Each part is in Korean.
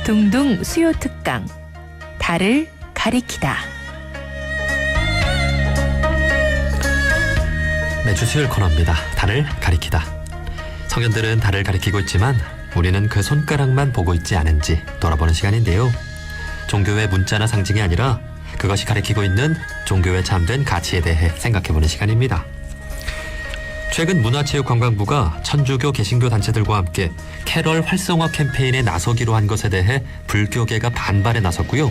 둥둥 수요 특강 달을 가리키다. 매주 수요일 코너입니다. 달을 가리키다. 성현들은 달을 가리키고 있지만 우리는 그 손가락만 보고 있지 않은지 돌아보는 시간인데요. 종교의 문자나 상징이 아니라 그것이 가리키고 있는 종교의 참된 가치에 대해 생각해보는 시간입니다. 최근 문화체육관광부가 천주교 개신교 단체들과 함께 캐럴 활성화 캠페인에 나서기로 한 것에 대해 불교계가 반발에 나섰고요.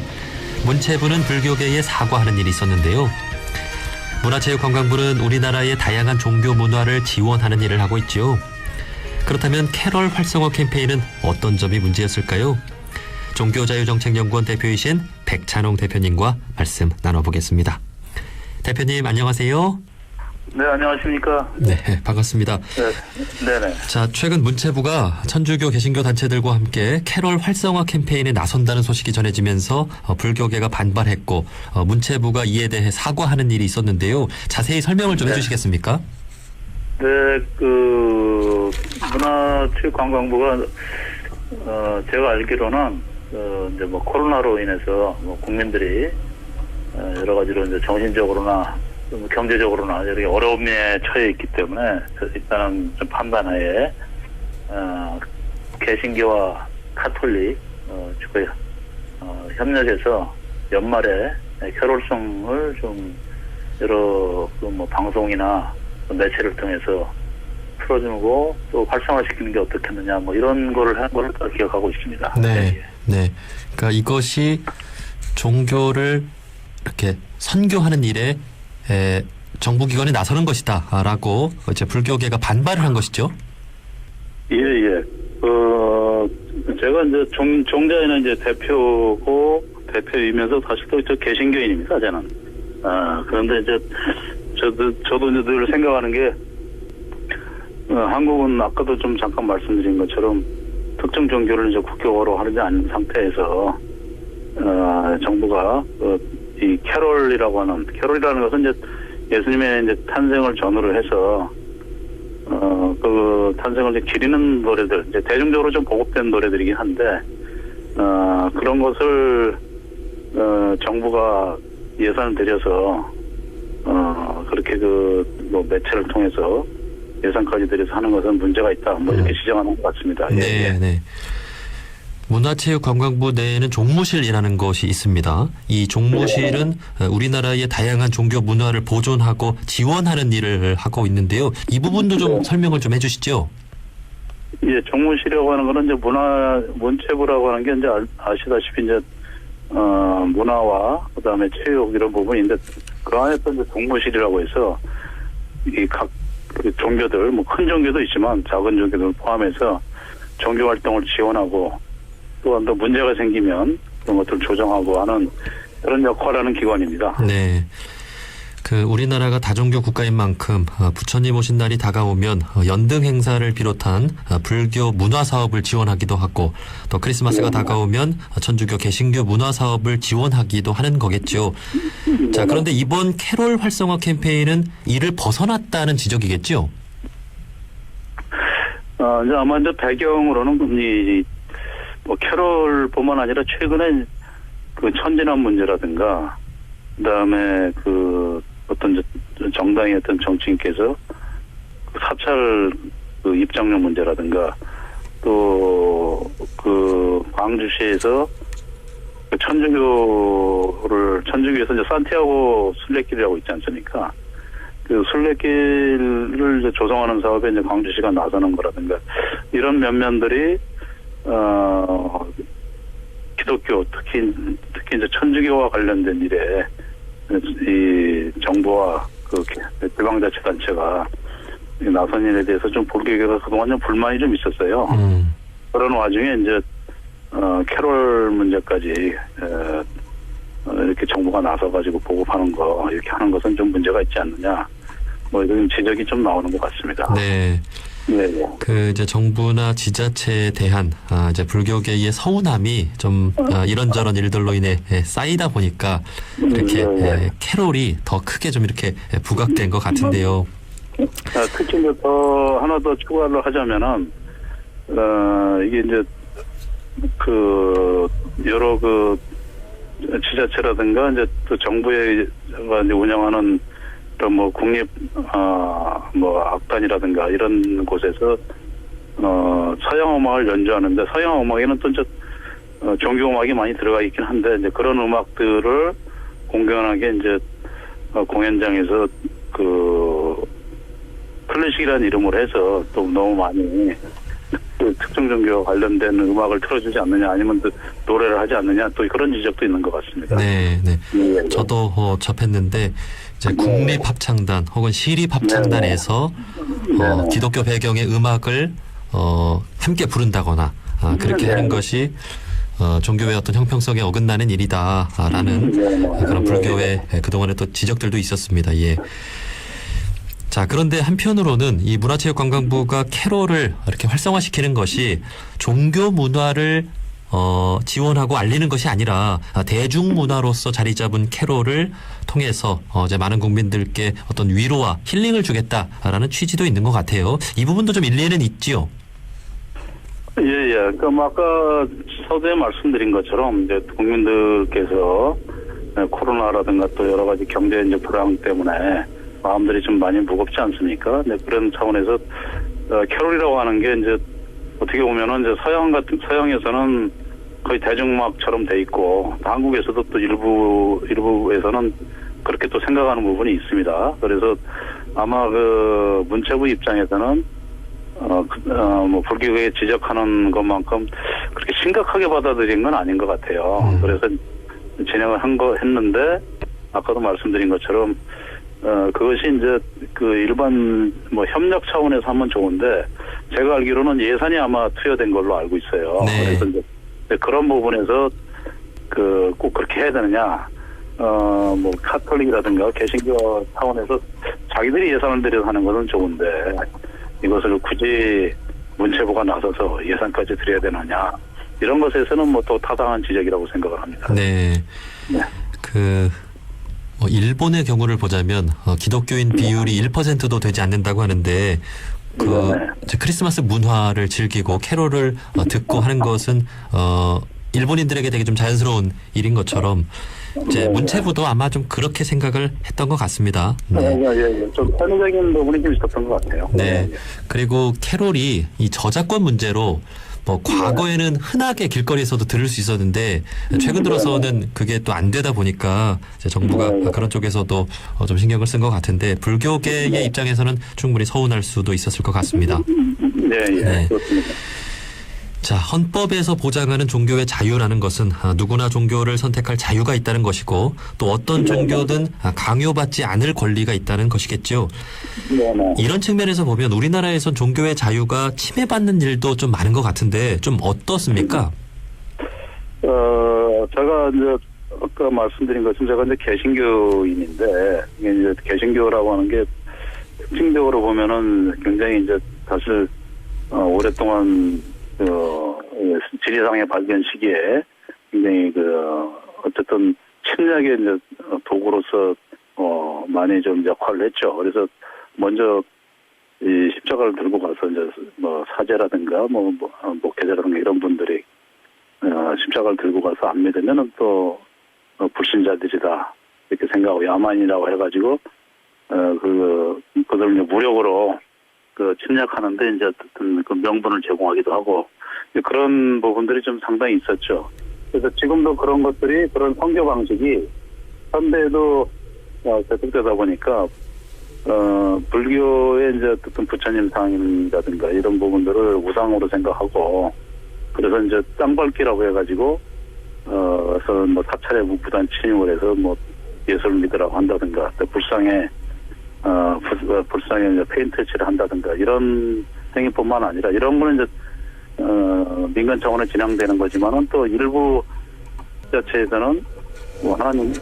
문체부는 불교계에 사과하는 일이 있었는데요. 문화체육관광부는 우리나라의 다양한 종교 문화를 지원하는 일을 하고 있죠. 그렇다면 캐럴 활성화 캠페인은 어떤 점이 문제였을까요? 종교자유정책연구원 대표이신 백찬홍 대표님과 말씀 나눠보겠습니다. 대표님 안녕하세요. 네, 안녕하십니까. 네, 반갑습니다. 네네. 자, 최근 문체부가 천주교 개신교 단체들과 함께 캐럴 활성화 캠페인에 나선다는 소식이 전해지면서 불교계가 반발했고 문체부가 이에 대해 사과하는 일이 있었는데요. 자세히 설명을 좀 해주시겠습니까? 네, 문화체육관광부가 제가 알기로는 이제 뭐 코로나로 인해서 국민들이 여러 가지로 이제 정신적으로나 경제적으로나 이렇게 어려움에 처해 있기 때문에 일단은 좀 판단하에 개신교와 카톨릭 주로 협력해서 연말에 캐롤송을 좀 여러 뭐 방송이나 매체를 통해서 풀어주고 또 활성화시키는 게 어떻겠느냐 뭐 이런 거를 한 거를 기억하고 있습니다. 네, 네. 그러니까 이것이 종교를 이렇게 선교하는 일에 정부기관이 나서는 것이다라고 이제 불교계가 반발을 한 것이죠. 예. 제가 이제 종자에는 이제 대표이면서 사실 또 저 개신교인입니다. 저는. 그런데 이제 저도 이제 늘 생각하는 게 한국은 아까도 좀 잠깐 말씀드린 것처럼 특정 종교를 이제 국교로 하지 않은 상태에서 정부가 이 캐롤이라는 것은 이제 예수님의 이제 탄생을 전후로 해서 그 탄생을 이제 기리는 노래들, 이제 대중적으로 좀 보급된 노래들이긴 한데 그런 것을 정부가 예산을 들여서 그렇게 뭐 매체를 통해서 예산까지 들여서 하는 것은 문제가 있다. 뭐 이렇게 지적하는 것 같습니다. 네, 네. 문화체육관광부 내에는 종무실이라는 것이 있습니다. 이 종무실은 우리나라의 다양한 종교 문화를 보존하고 지원하는 일을 하고 있는데요. 이 부분도 좀 설명을 좀 해주시죠. 예, 종무실이라고 하는 거는 이제 문체부라고 하는 게 이제 아시다시피 이제 문화와 그다음에 체육 이런 부분인데 그 안에 또 이제 종무실이라고 해서 이 각 종교들 뭐 큰 종교도 있지만 작은 종교들 포함해서 종교 활동을 지원하고 또한 또 문제가 생기면 그런 것들을 조정하고 하는 그런 역할을 하는 기관입니다. 네. 우리나라가 다종교 국가인 만큼 부처님 오신 날이 다가오면 연등 행사를 비롯한 불교 문화 사업을 지원하기도 하고 또 크리스마스가 다가오면 천주교 개신교 문화 사업을 지원하기도 하는 거겠죠. 자, 그런데 이번 캐롤 활성화 캠페인은 이를 벗어났다는 지적이겠죠? 이제 아마 이제 배경으로는 뭐 캐롤뿐만 아니라 최근에 천진환 문제라든가 그다음에 어떤 정당의 어떤 정치인께서 사찰 입장료 문제라든가 또 광주시에서 천주교에서 이제 산티아고 순례길이라고 있지 않습니까? 순례길을 이제 조성하는 사업에 이제 광주시가 나서는 거라든가 이런 면면들이 기독교 특히 이제 천주교와 관련된 일에 이 정부와 지방자치단체가 나선 일에 대해서 좀 불교계가 그동안 좀 불만이 좀 있었어요. 그런 와중에 이제 캐롤 문제까지 이렇게 정부가 나서가지고 보급하는 거 이렇게 하는 것은 좀 문제가 있지 않느냐. 뭐 이런 지적이 좀 나오는 것 같습니다. 네. 네. 이제 정부나 지자체에 대한 이제 불교계의 서운함이 좀 이런저런 일들로 인해 쌓이다 보니까 이렇게 캐롤이 더 크게 좀 이렇게 부각된 것 같은데요. 특히 더 하나 더 추가를 하자면은 이게 이제 그 여러 그 지자체라든가 이제 또 정부가 이제 운영하는 그런 뭐 국립 뭐 악단이라든가 이런 곳에서 서양 음악을 연주하는데 서양 음악에는 또 이제 종교 음악이 많이 들어가 있긴 한데 이제 그런 음악들을 공연하게 이제 공연장에서 그 클래식이라는 이름으로 해서 또 너무 많이 그 특정 종교와 관련된 음악을 틀어주지 않느냐 아니면 또 노래를 하지 않느냐 또 그런 지적도 있는 것 같습니다. 네, 네. 네. 저도 접했는데 이제 국립합창단 혹은 시립합창단에서 네. 기독교 배경의 음악을 함께 부른다거나 그렇게 네. 하는 것이 종교의 어떤 형평성에 어긋나는 일이다라는 그런 불교의 그동안의 또 지적들도 있었습니다. 예. 자, 그런데 한편으로는 이 문화체육관광부가 캐롤을 이렇게 활성화시키는 것이 종교 문화를 지원하고 알리는 것이 아니라 대중문화로서 자리 잡은 캐롤을 통해서 이제 많은 국민들께 어떤 위로와 힐링을 주겠다라는 취지도 있는 것 같아요. 이 부분도 좀 일리는 있지요. 예. 그럼 아까 서두에 말씀드린 것처럼 이제 국민들께서 코로나라든가 또 여러 가지 경제 이제 불황 때문에 마음들이 좀 많이 무겁지 않습니까? 네, 그런 차원에서 캐롤이라고 하는 게 이제 어떻게 보면은 이제 서양에서는 거의 대중음악처럼 돼 있고 한국에서도 또 일부에서는 그렇게 또 생각하는 부분이 있습니다. 그래서 아마 그 문체부 입장에서는 뭐 불교에 지적하는 것만큼 그렇게 심각하게 받아들인 건 아닌 것 같아요. 그래서 진행을 했는데 아까도 말씀드린 것처럼 그것이 이제 그 일반 뭐 협력 차원에서 하면 좋은데 제가 알기로는 예산이 아마 투여된 걸로 알고 있어요. 네. 그래서 이제 그런 부분에서 그 꼭 그렇게 해야 되느냐? 뭐 카톨릭이라든가 개신교 차원에서 자기들이 예산을 들여서 하는 것은 좋은데 이것을 굳이 문체부가 나서서 예산까지 들여야 되느냐? 이런 것에서는 뭐 또 타당한 지적이라고 생각을 합니다. 네. 네. 일본의 경우를 보자면 기독교인 비율이 1%도 되지 않는다고 하는데 이제 크리스마스 문화를 즐기고 캐롤을 듣고 하는 것은 일본인들에게 되게 좀 자연스러운 일인 것처럼 이제 문체부도 아마 좀 그렇게 생각을 했던 것 같습니다. 네. 예. 좀 편의적인 부분이 좀 있었던 것 같아요. 네. 그리고 캐롤이 이 저작권 문제로 뭐 과거에는 흔하게 길거리에서도 들을 수 있었는데 최근 들어서는 그게 또 안 되다 보니까 이제 정부가 그런 쪽에서도 좀 신경을 쓴 것 같은데 불교계의 입장에서는 충분히 서운할 수도 있었을 것 같습니다. 네. 그렇습니다. 자, 헌법에서 보장하는 종교의 자유라는 것은 누구나 종교를 선택할 자유가 있다는 것이고 또 어떤 종교든 강요받지 않을 권리가 있다는 것이겠죠. 네. 이런 측면에서 보면 우리나라에선 종교의 자유가 침해받는 일도 좀 많은 것 같은데 좀 어떻습니까? 제가 이제 아까 말씀드린 것처럼 제가 이제 개신교인인데 이게 이제 개신교라고 하는 게 특징적으로 보면은 굉장히 이제 사실 오랫동안 지리상의 발견 시기에 굉장히 어쨌든 침략의 이제 도구로서 많이 좀 역할을 했죠. 그래서 먼저 이 십자가를 들고 가서 이제 뭐 사제라든가 목회자라든가 이런 분들이 십자가를 들고 가서 안 믿으면은 또 불신자들이다 이렇게 생각하고 야만이라고 해가지고 그들 무력으로 침략하는데 이제 어떤 그 명분을 제공하기도 하고 그런 부분들이 좀 상당히 있었죠. 그래서 지금도 그런 것들이 그런 선교 방식이 현대에도 계속되다 보니까 불교의 이제 어떤 부처님 상이라든가 이런 부분들을 우상으로 생각하고 그래서 이제 땅밟기라고 해가지고 그래서 뭐 사찰에 무부단 침입을 해서 뭐 예수를 믿으라고 한다든가 또 불상에 이제 페인트 칠을 한다든가 이런 행위뿐만 아니라 이런 거는 이제 민간 차원에 진행되는 거지만은 또 일부 자체에서는 하나님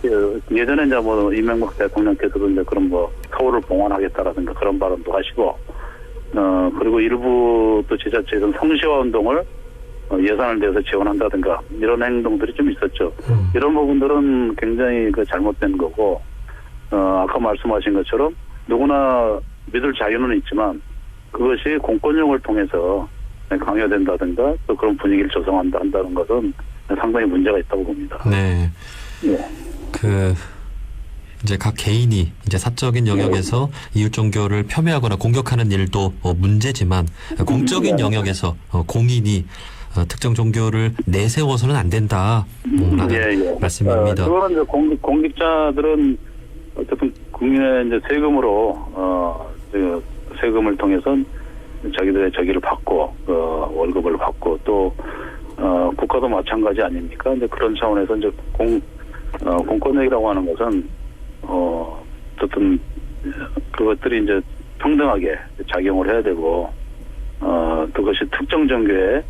예전에 이제 뭐 이명박 대통령께서도 이제 그런 뭐 서울을 봉헌하겠다라든가 그런 발언도 하시고 그리고 일부 또 지자체에서는 성시화 운동을 예산을 내서 지원한다든가 이런 행동들이 좀 있었죠. 이런 부분들은 굉장히 잘못된 거고 아까 말씀하신 것처럼 누구나 믿을 자유는 있지만 그것이 공권력을 통해서 강요된다든가 또 그런 분위기를 조성한다는 것은 상당히 문제가 있다고 봅니다. 네. 예. 이제 각 개인이 이제 사적인 영역에서 이웃 종교를 폄훼하거나 공격하는 일도 문제지만 공적인 영역에서 공인이 특정 종교를 내세워서는 안 된다. 라는 말씀입니다. 그거는 이제 공직자들은 어쨌든 국민의 이제 세금으로 세금을 통해서 자기들의 저기를 받고 월급을 받고 또 국가도 마찬가지 아닙니까? 이제 그런 차원에서 이제 공권력이라고 하는 것은 어쨌든 그것들이 이제 평등하게 작용을 해야 되고 그것이 특정 종교에서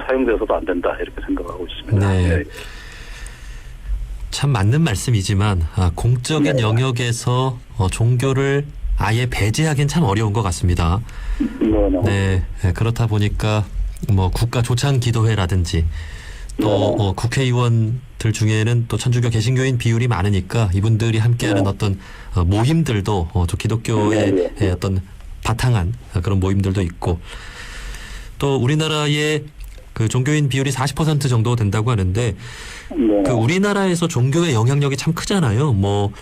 사용돼서도 안 된다 이렇게 생각하고 있습니다. 네. 예. 참 맞는 말씀이지만 공적인 영역에서 종교를 아예 배제하기는 참 어려운 것 같습니다. 네, 그렇다 보니까 뭐 국가 조창 기도회라든지 또 국회의원들 중에는 또 천주교 개신교인 비율이 많으니까 이분들이 함께하는 어떤 모임들도 또 기독교의 어떤 바탕한 그런 모임들도 있고 또 우리나라의 그 종교인 비율이 40% 정도 된다고 하는데 그 우리나라에서 종교의 영향력이 참 크잖아요. 뭐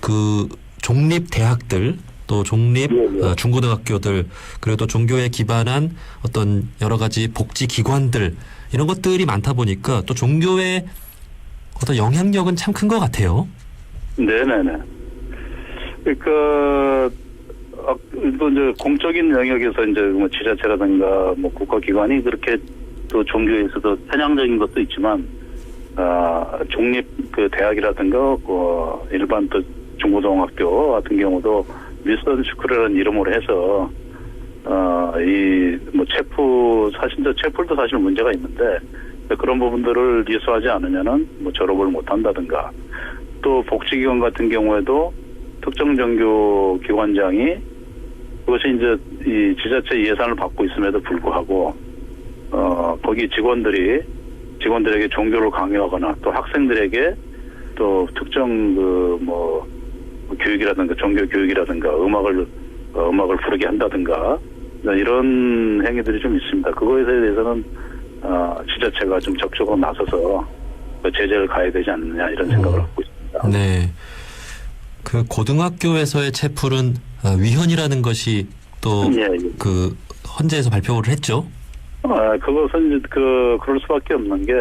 그 종립 대학들 또 종립 중고등학교들 그리고 또 종교에 기반한 어떤 여러 가지 복지 기관들 이런 것들이 많다 보니까 또 종교의 어떤 영향력은 참 큰 것 같아요. 네네네. 그러니까 또 이제 공적인 영역에서 이제 뭐 지자체라든가 뭐 국가기관이 그렇게 또 종교에서도 편향적인 것도 있지만 종립 그 대학이라든가 일반 또 중고등학교 같은 경우도 미스터 스쿨이라는 이름으로 해서 이 뭐 체풀도 사실 문제가 있는데 그런 부분들을 이수하지 않으면은 뭐 졸업을 못 한다든가 또 복지기관 같은 경우에도 특정 종교 기관장이 그것이 이제 이 지자체 예산을 받고 있음에도 불구하고 거기 직원들에게 종교를 강요하거나 또 학생들에게 또 특정 뭐 교육이라든가 종교 교육이라든가 음악을 부르게 한다든가 이런 행위들이 좀 있습니다. 그거에 대해서는 지자체가 좀 적극적으로 나서서 제재를 가해야 되지 않느냐 이런 생각을 하고 있습니다. 네. 그 고등학교에서의 체풀은 위헌이라는 것이 또 그 헌재에서 발표를 했죠. 그것은 이제 그럴 수밖에 없는 게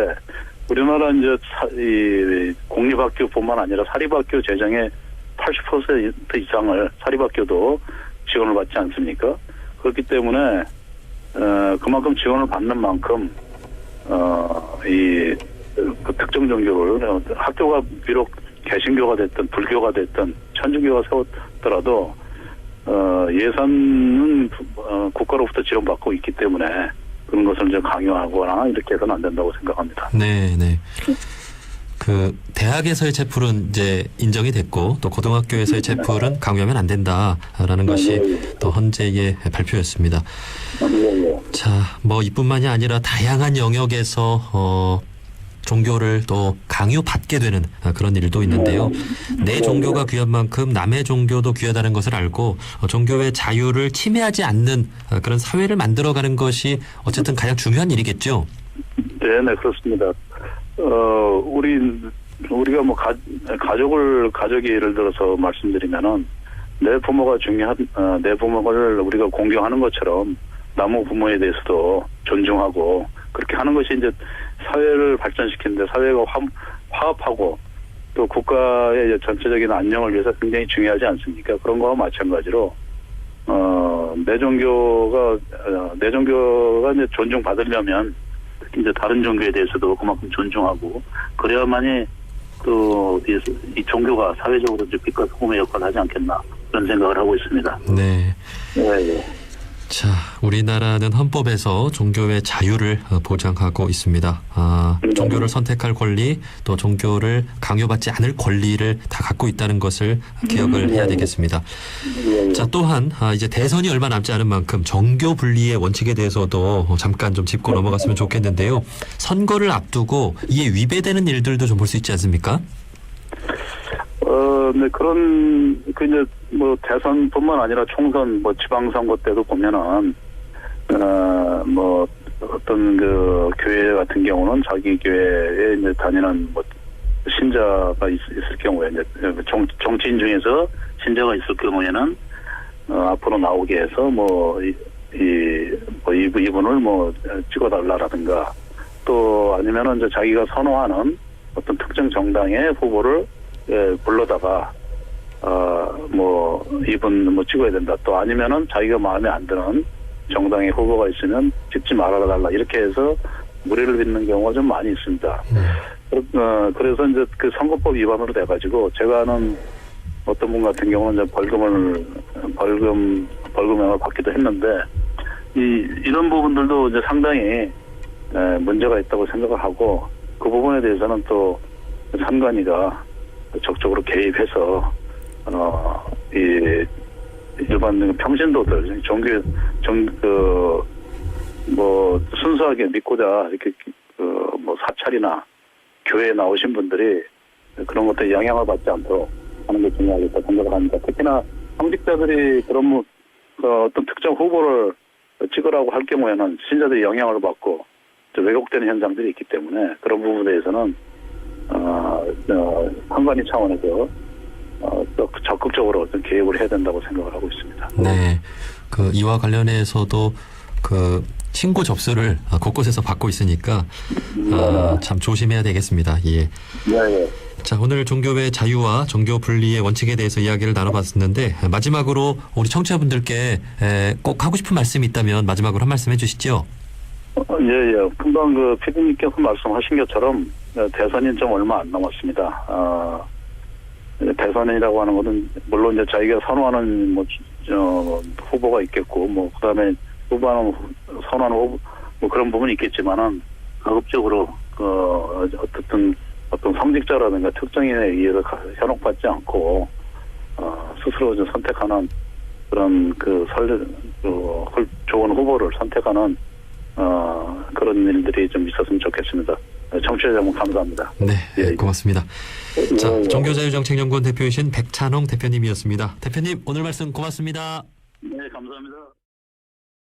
우리나라 이제 이 공립학교뿐만 아니라 사립학교 재정의 80% 이상을 사립학교도 지원을 받지 않습니까? 그렇기 때문에 그만큼 지원을 받는 만큼 그 특정 종교를 학교가 비록 개신교가 됐든 불교가 됐든 천주교가 세웠더라도 예산은 국가로부터 지원받고 있기 때문에 그런 것을 이제 강요하거나 이렇게 해서는 안 된다고 생각합니다. 네, 네. 그 대학에서의 체풀은 이제 인정이 됐고 또 고등학교에서의 체풀은 강요하면 안 된다라는 것이 또 헌재의 발표였습니다. 자, 뭐 이뿐만이 아니라 다양한 영역에서 종교를 또 강요받게 되는 그런 일도 있는데요. 내 종교가 귀한 만큼 남의 종교도 귀하다는 것을 알고 종교의 자유를 침해하지 않는 그런 사회를 만들어가는 것이 어쨌든 가장 중요한 일이겠죠. 네, 그렇습니다. 우리가 뭐 가족이 예를 들어서 말씀드리면은 내 부모가 내 부모를 우리가 공경하는 것처럼 남의 부모에 대해서도 존중하고 그렇게 하는 것이 이제 사회를 발전시키는데 사회가 화합하고 또 국가의 전체적인 안녕을 위해서 굉장히 중요하지 않습니까? 그런 거와 마찬가지로 내 종교가 이제 존중받으려면 특히 이제 다른 종교에 대해서도 그만큼 존중하고 그래야만이 또 이 종교가 사회적으로 이제 빛과 소금의 역할을 하지 않겠나 그런 생각을 하고 있습니다. 네. 네. 자, 우리나라는 헌법에서 종교의 자유를 보장하고 있습니다. 종교를 선택할 권리, 또 종교를 강요받지 않을 권리를 다 갖고 있다는 것을 기억을 해야 되겠습니다. 자, 또한 이제 대선이 얼마 남지 않은 만큼 정교 분리의 원칙에 대해서도 잠깐 좀 짚고 넘어갔으면 좋겠는데요. 선거를 앞두고 이에 위배되는 일들도 좀 볼 수 있지 않습니까? 네, 이제 뭐 대선뿐만 아니라 총선, 뭐 지방선거 때도 보면은 뭐 어떤 그 교회 같은 경우는 자기 교회에 이제 다니는 뭐 신자가 있을 경우에 이제 정치인 중에서 신자가 있을 경우에는 앞으로 나오게 해서 뭐 이분을 뭐 찍어달라라든가 또 아니면은 이제 자기가 선호하는 어떤 특정 정당의 후보를 불러다가 뭐 이분 뭐 찍어야 된다 또 아니면은 자기가 마음에 안 드는 정당의 후보가 있으면 찍지 말아달라 이렇게 해서 무리를 빚는 경우가 좀 많이 있습니다. 그래서 이제 그 선거법 위반으로 돼가지고 제가 아는 어떤 분 같은 경우는 이제 벌금형을 받기도 했는데 이런 부분들도 이제 상당히 문제가 있다고 생각을 하고 그 부분에 대해서는 또 선관위가 적극적으로 개입해서 이 일반 평신도들 뭐 순수하게 믿고자 이렇게 뭐 사찰이나 교회에 나오신 분들이 그런 것들에 영향을 받지 않도록 하는 게 중요하겠다 생각을 합니다. 특히나 성직자들이 그런 어떤 특정 후보를 찍으라고 할 경우에는 신자들이 영향을 받고 왜곡되는 현상들이 있기 때문에 그런 부분에 대해서는 선관위 차원에서 적극적으로 좀 개입을 해야 된다고 생각을 하고 있습니다. 네, 그 이와 관련해서도 그 신고 접수를 곳곳에서 받고 있으니까 참 조심해야 되겠습니다. 예. 네. 자, 오늘 종교의 자유와 종교 분리의 원칙에 대해서 이야기를 나눠봤었는데 마지막으로 우리 청취자분들께 꼭 하고 싶은 말씀이 있다면 마지막으로 한 말씀 해주시죠. 예. 금방 그 PD님께서 말씀하신 것처럼 대선이 좀 얼마 안 남았습니다. 대선이라고 하는 것은 물론 이제 자기가 선호하는 뭐 후보가 있겠고 뭐 그다음에 선호하는 후보 뭐 그런 부분이 있겠지만은 가급적으로 어떤 성직자라든가 특정인에 의해서 현혹받지 않고 스스로 좀 선택하는 그런 좋은 후보를 선택하는 그런 일들이 좀 있었으면 좋겠습니다. 청취자 여러분 감사합니다. 네, 예. 고맙습니다. 자, 종교자유정책연구원 대표이신 백찬홍 대표님이었습니다. 대표님 오늘 말씀 고맙습니다. 네, 감사합니다.